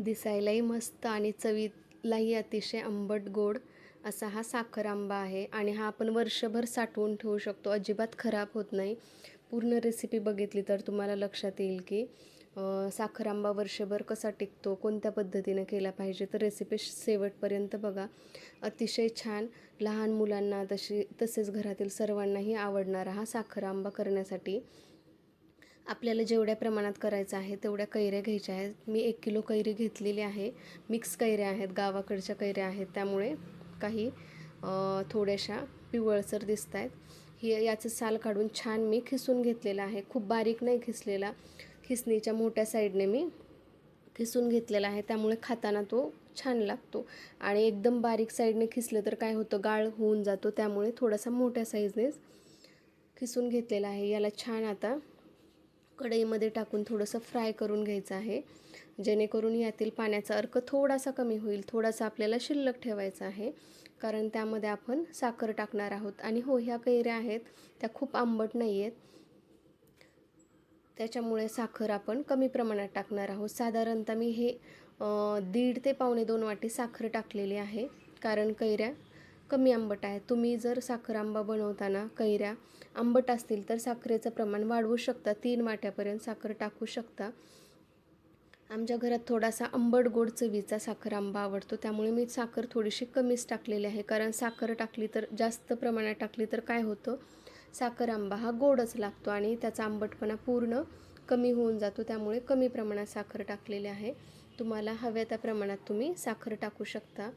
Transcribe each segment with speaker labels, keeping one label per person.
Speaker 1: दिसायलाही मस्त आणि चवीलाही अतिशय आंबट गोड असा हा साखर आंबा आहे आणि हा आपण वर्षभर साठवून ठेवू शकतो, अजिबात खराब होत नाही. पूर्ण रेसिपी बघितली तर तुम्हाला लक्षात येईल की साखर आंबा वर्षभर कसा टिकतो, कोणत्या पद्धतीने केला पाहिजे. तर रेसिपी शेवटपर्यंत बघा. अतिशय छान लहान मुलांना तसेच घरातील सर्वांनाही आवडणारा हा साखर आंबा करण्यासाठी आपल्याला जेवढ्या प्रमाणात करायचं आहे तेवढ्या कैऱ्या घ्यायच्या आहेत. मी 1 किलो कैरी घेतलेली आहे. मिक्स कैऱ्या आहेत, गावाकडच्या कैऱ्या आहेत, त्यामुळे काही थोड्याशा पिवळसर दिसत आहेत. याचं साल काढून छान मी खिसून घेतलेला आहे. खूप बारीक नाही खिसलेला, खिसणीच्या मोठ्या साईडने मी खिसून घेतलेला आहे, त्यामुळे खाताना तो छान लागतो. आणि एकदम बारीक साईडने खिसलं तर काय होतं, गाळ होऊन जातो, त्यामुळे थोडासा मोठ्या साईजनेच खिसून घेतलेला आहे. याला छान आता कढईमध्ये टाकून थोडंसं फ्राय करून घ्यायचं आहे, जेणेकरून यातील पाण्याचा अर्क थोडासा कमी होईल. थोडासा आपल्याला शिल्लक ठेवायचा आहे, कारण त्यामध्ये आपण साखर टाकणार आहोत. आणि हो, ह्या कैऱ्या आहेत त्या खूप आंबट नाही आहेत, त्याच्यामुळे साखर आपण कमी प्रमाणात टाकणार आहोत. साधारणतः मी हे 1.5 ते 1.25 वाटी साखर टाकलेली आहे, कारण कैऱ्या कमी आंबट आहे. तुम्ही जर साखर आंबा बनवताना कैऱ्या आंबट असतील तर साखरेचं प्रमाण वाढवू शकता, 3 वाट्यापर्यंत साखर टाकू शकता. आमच्या घरात थोडासा आंबट गोड चवीचा साखर आंबा आवडतो, त्यामुळे मी साखर थोडीशी कमीच टाकलेली आहे. कारण साखर टाकली तर, जास्त प्रमाणात टाकली तर काय होतं, साखर आंबा हा गोडच लागतो आणि त्याचा आंबटपणा पूर्ण कमी होऊन जातो. त्यामुळे कमी प्रमाणात साखर टाकलेली आहे. तुम्हाला हव्या त्या प्रमाणात तुम्ही साखर टाकू शकता.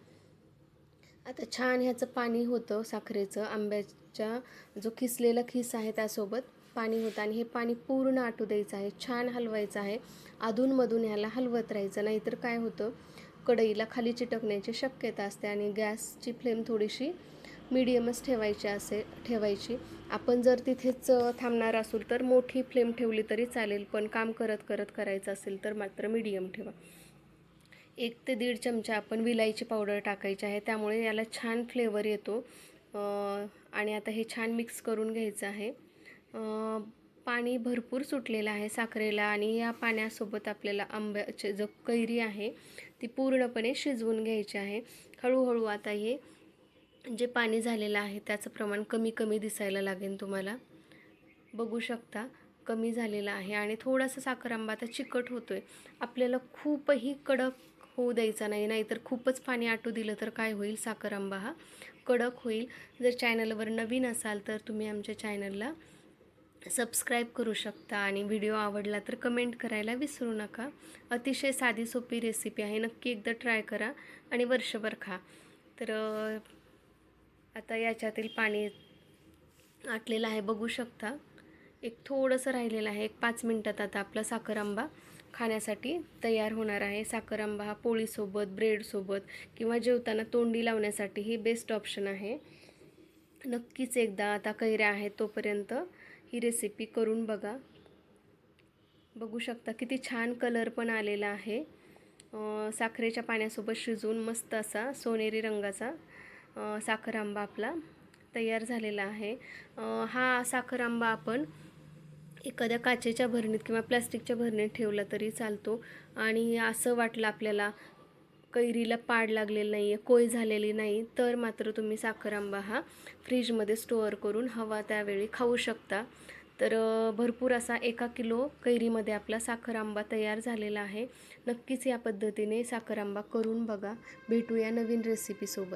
Speaker 1: आता छान ह्याचं पाणी होतं साखरेचं, आंब्याच्या जो खिसलेला खिस आहे त्यासोबत पाणी होतं आणि हे पाणी पूर्ण आटू द्यायचं आहे. छान हलवायचं आहे, अधूनमधून ह्याला हलवत राहायचं, नाहीतर काय होतं, कढईला खाली चिटकण्याची शक्यता असते. आणि गॅसची फ्लेम थोडीशी मीडियमच ठेवायची. आपण जर तिथेच थांबणार असू तर मोठी फ्लेम ठेवली तरी चालेल, पण काम करत करत करायचं असेल तर मात्र मीडियम ठेवा. 1 ते 1.5 चमचा आपण विलायची पावडर टाकायची आहे, त्यामुळे याला छान फ्लेवर येतो. आणि आता हे छान मिक्स करून घ्यायचं आहे. पाणी भरपूर सुटलेलं आहे साखरेला आणि या पाण्यासोबत आपल्याला आंब्याची जो कैरी आहे ती पूर्णपणे शिजवून घ्यायची आहे. हळूहळू आता हे जे पाणी झालेलं आहे त्याचं प्रमाण कमी कमी दिसायला लागेल, तुम्हाला बघू शकता कमी झालेला आहे. आणि थोडासा साखर आंबा आता चिकट होतोय. आपल्याला खूपही कडक होऊ द्यायचा नाही, नाहीतर खूपच पाणी आटू दिलं तर काय होईल, साखर आंबा हा कडक होईल. जर चॅनलवर नवीन असाल तर तुम्ही आमच्या चॅनलला सबस्क्राईब करू शकता आणि व्हिडिओ आवडला तर कमेंट करायला विसरू नका. अतिशय साधी सोपी रेसिपी आहे, नक्की एकदा ट्राय करा आणि वर्षभर खा. तर आता याच्यातील पाणी आटलेलं आहे, बघू शकता. एक थोडंसं राहिलेलं आहे. 5 मिनटात आता आपला साखर आंबा खाण्यासाठी तयार होणार आहे. साखर आंबा हा पोळीसोबत, ब्रेडसोबत किंवा जेवताना तोंडी लावण्यासाठी ही बेस्ट ऑप्शन आहे. नक्कीच एकदा, आता कैऱ्या आहेत तोपर्यंत ही रेसिपी करून बघा. बघू शकता किती छान कलर पण आलेला आहे. साखरेच्या पाण्यासोबत शिजवून मस्त असा सोनेरी रंगाचा साखर आंबा आपला तयार झालेला आहे. हा साखर आंबा आपण एखाद्या काचेच्या भरणीत किंवा प्लास्टिकच्या भरणीत ठेवला तरी चालतो. आणि असं वाटलं आपल्याला कैरीला पाड लागलेली नाही आहे, कोय झालेली नाही, तर मात्र तुम्ही साखर आंबा हा फ्रीजमध्ये स्टोअर करून हवा त्यावेळी खाऊ शकता. तर भरपूर असा 1 किलो कैरीमध्ये आपला साखर आंबा तयार झालेला आहे. नक्कीच या पद्धतीने साखर आंबा करून बघा. भेटूया नवीन रेसिपीसोबत.